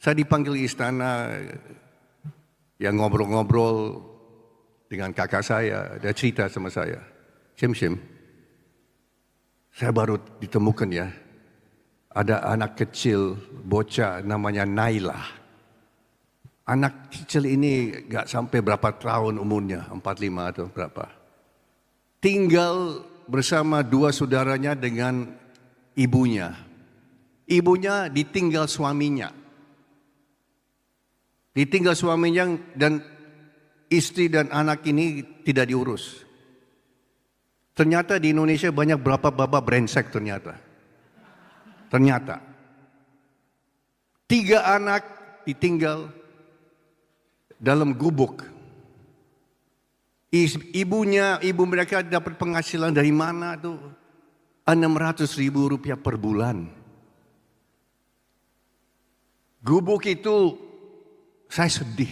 Saya dipanggil istana, yang ngobrol-ngobrol dengan kakak saya, dia cerita sama saya, Syim, saya baru ditemukan ya, ada anak kecil, bocah namanya Naila. Anak kecil ini gak sampai berapa tahun umurnya, 45 atau berapa. Tinggal bersama dua saudaranya dengan ibunya. Ibunya ditinggal suaminya. Ditinggal suaminya dan istri dan anak ini tidak diurus. Ternyata di Indonesia banyak berapa baba brengsek ternyata. 3 anak ditinggal dalam gubuk. Ibu mereka dapat penghasilan dari mana tuh? 600.000 rupiah per bulan. Gubuk itu saya sedih.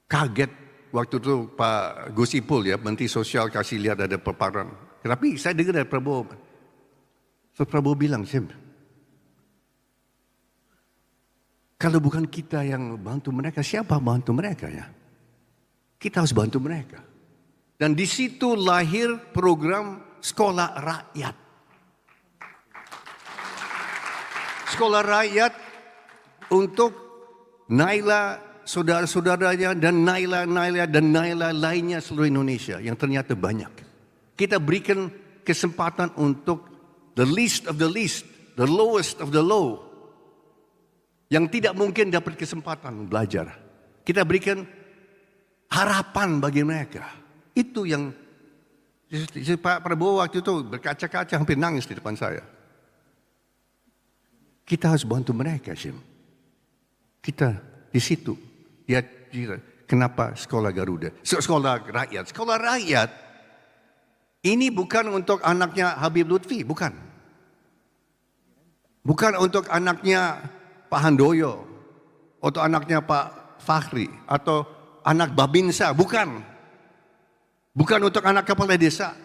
Kaget. Waktu itu Pak Gus Ipul ya, Menteri Sosial kasih lihat ada paparan. Tapi saya dengar dari Prabowo. So Prabowo bilang, Syim, kalau bukan kita yang bantu mereka, siapa bantu mereka ya? Kita harus bantu mereka. Dan di situ lahir program Sekolah Rakyat. Sekolah Rakyat untuk Naila, saudara-saudaranya dan Naila lainnya seluruh Indonesia yang ternyata banyak. Kita berikan kesempatan untuk the least of the least, the lowest of the low, yang tidak mungkin dapat kesempatan belajar. Kita berikan harapan bagi mereka. Itu yang Pak Prabowo waktu itu berkaca-kaca hampir nangis di depan saya. Kita harus bantu mereka, Syim. Kita di situ. Ya, kenapa sekolah Garuda? Sekolah rakyat. Sekolah rakyat ini bukan untuk anaknya Habib Lutfi, bukan. Bukan untuk anaknya Pak Handoyo, atau anaknya Pak Fahri, atau anak Babinsa, bukan. Bukan untuk anak kepala desa,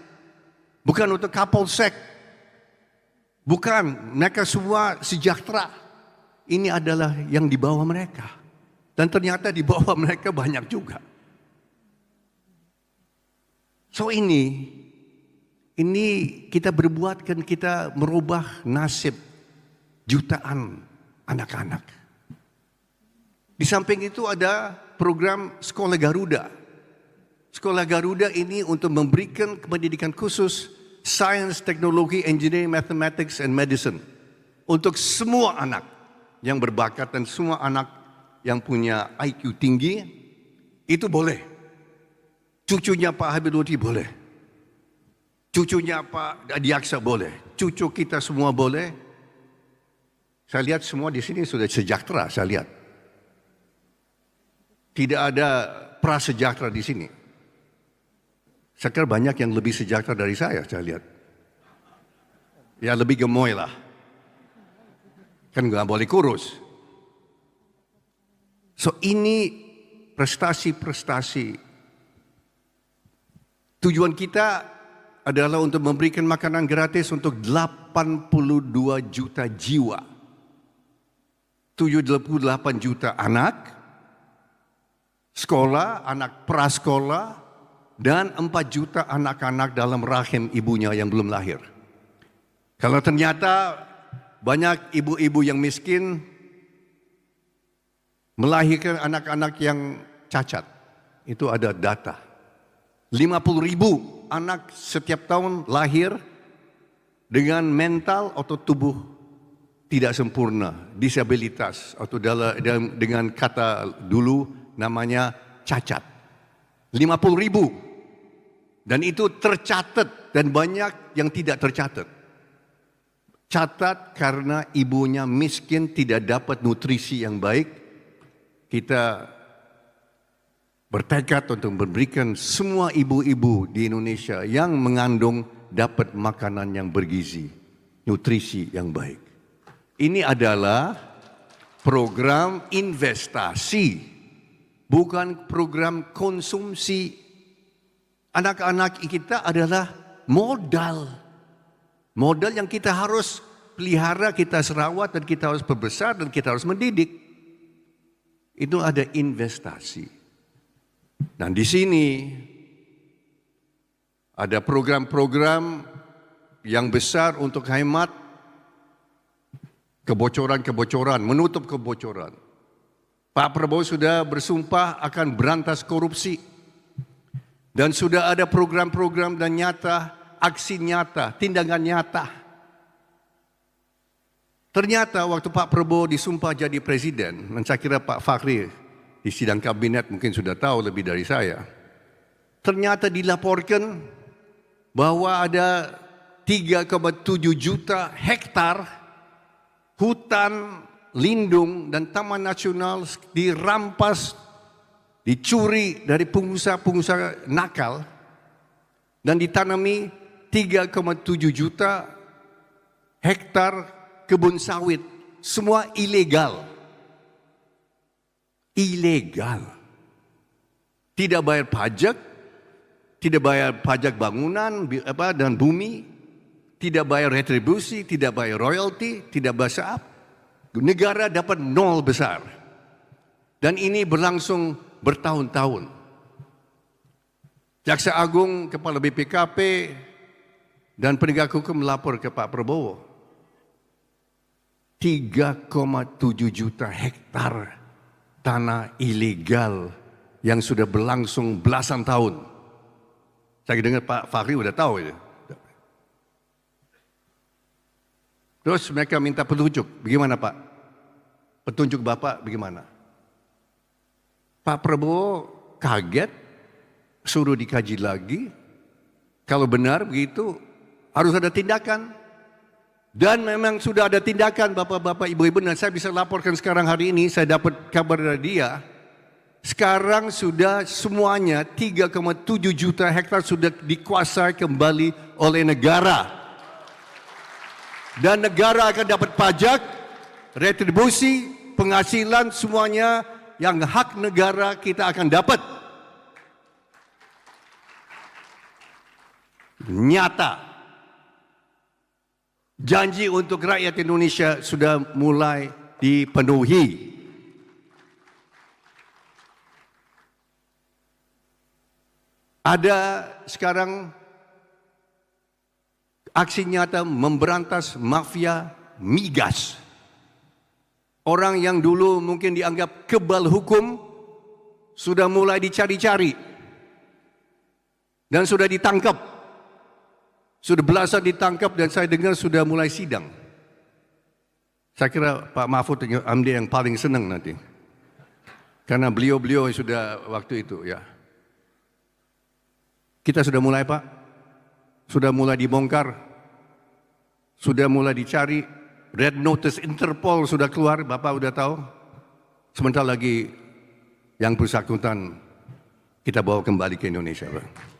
bukan untuk Kapolsek, bukan. Mereka semua sejahtera. Ini adalah yang di bawah mereka. Dan ternyata di bawah mereka banyak juga. So ini kita berbuatkan, kita merubah nasib jutaan anak-anak. Di samping itu ada program Sekolah Garuda. Sekolah Garuda ini untuk memberikan pendidikan khusus Science, Teknologi, Engineering, Mathematics, and Medicine. Untuk semua anak yang berbakat dan semua anak yang punya IQ tinggi, itu boleh. Cucunya Pak Habib Lutfi boleh. Cucunya Pak Adiaksa boleh. Cucu kita semua boleh. Saya lihat semua di sini sudah sejahtera, saya lihat. Tidak ada prasejahtera di sini. Saya kira banyak yang lebih sejahtera dari saya lihat. Ya lebih gemoy lah. Kan nggak boleh kurus. So ini prestasi-prestasi. Tujuan kita adalah untuk memberikan makanan gratis untuk 82 juta jiwa. 78 juta anak, sekolah, anak prasekolah, dan 4 juta anak-anak dalam rahim ibunya yang belum lahir. Kalau ternyata banyak ibu-ibu yang miskin melahirkan anak-anak yang cacat. Itu ada data. 50.000 anak setiap tahun lahir dengan mental atau tubuh tidak sempurna, disabilitas atau dengan kata dulu namanya cacat. 50.000. Dan itu tercatat dan banyak yang tidak tercatat. Catat karena ibunya miskin, tidak dapat nutrisi yang baik. Kita bertekad untuk memberikan semua ibu-ibu di Indonesia yang mengandung dapat makanan yang bergizi, nutrisi yang baik. Ini adalah program investasi, bukan program konsumsi. Anak-anak kita adalah modal. Modal yang kita harus pelihara, kita harus rawat, dan kita harus perbesar, dan kita harus mendidik. Itu ada investasi. Dan di sini ada program-program yang besar untuk hemat kebocoran-kebocoran, menutup kebocoran. Pak Prabowo sudah bersumpah akan berantas korupsi. Dan sudah ada program-program dan nyata, aksi nyata, tindakan nyata. Ternyata waktu Pak Prabowo disumpah jadi presiden, dan saya kira Pak Fakhri di sidang kabinet mungkin sudah tahu lebih dari saya. Ternyata dilaporkan bahwa ada 3,7 juta hektar hutan lindung dan taman nasional dirampas, dicuri dari pengusaha-pengusaha nakal dan ditanami 3,7 juta hektar kebun sawit, semua ilegal. Ilegal. Tidak bayar pajak, tidak bayar pajak bangunan dan bumi, tidak bayar retribusi, tidak bayar royalti, tidak bayar apa. Negara dapat nol besar. Dan ini berlangsung bertahun-tahun. Jaksa Agung, Kepala BPKP, dan penegak hukum melapor ke Pak Prabowo. 3,7 juta hektar tanah ilegal yang sudah berlangsung belasan tahun. Saya dengar Pak Fakhri sudah tahu itu. Terus mereka minta petunjuk. Bagaimana Pak? Petunjuk Bapak bagaimana? Pak Prabowo kaget, suruh dikaji lagi. Kalau benar begitu, harus ada tindakan. Dan memang sudah ada tindakan Bapak-bapak, Ibu-ibu. Dan saya bisa laporkan sekarang hari ini, saya dapat kabar dari dia. Sekarang sudah semuanya 3,7 juta hektar sudah dikuasai kembali oleh negara. Dan negara akan dapat pajak, retribusi, penghasilan, semuanya yang hak negara kita akan dapat. Nyata. Janji untuk rakyat Indonesia sudah mulai dipenuhi. Ada sekarang aksi nyata memberantas mafia migas. Orang yang dulu mungkin dianggap kebal hukum sudah mulai dicari-cari dan sudah ditangkap. Sudah belasan ditangkap dan saya dengar sudah mulai sidang. Saya kira Pak Mahfud MD yang paling senang nanti. Karena beliau-beliau sudah waktu itu ya. Kita sudah mulai Pak. Sudah mulai dibongkar. Sudah mulai dicari. Red Notice Interpol sudah keluar, Bapak sudah tahu. Sebentar lagi yang bersangkutan kita bawa kembali ke Indonesia Pak.